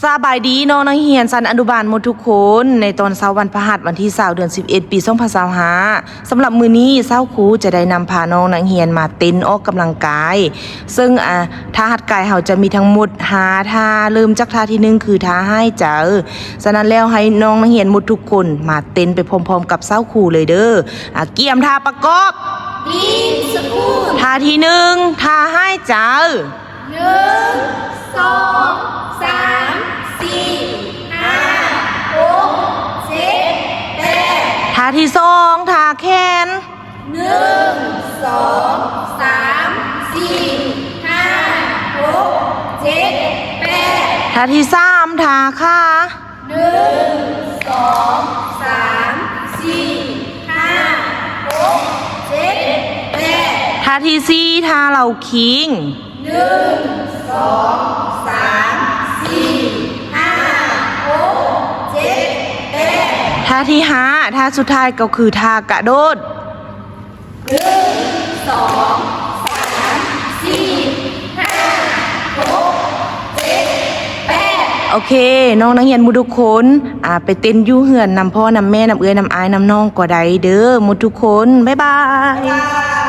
สบายดีน้องนักเรียนชั้นอนุบาลหมดทุกคนในตอนเช้าวันพฤหัสวันที่20เดือน11ปี2025สำหรับมื้อนี้เช้าครูจะได้นำพาน้องนักเรียนมาเต้นออกกำลังกายซึ่งท่าหัดกายเราจะมีทั้งหมด5ท่าเริ่มจากท่าที่1คือท่าให้เจอฉะนั้นแล้วให้น้องนักเรียนหมดทุกคนมาเต้นไปพร้อมๆกับเช้าครูเลยเด้อเกียมท่าประกอบดีสกูลท่าที่1ท่าให้เจอ1 2 3 4 5 6 7 8ท่าที่2ท่าแขน1 2 3 4 5 6 7 8ท่าที่3ท่าขา1 2 3 4 5 6 7 8ท่าที่4ท่าเหล่าคิง1 2 3 4 5 6 7 8ท่าที่5ท่าสุดท้ายก็คือท่ากระโดด1 2 3 4 5 6 7 8โอเคน้องนักเรียนหมู่ทุกคนไปเต้นอยู่เฮือนนำพ่อนำแม่นำเอื้อยนำอายนำน้องก็ได้เด้อหมู่ทุกคนบ๊ายบาย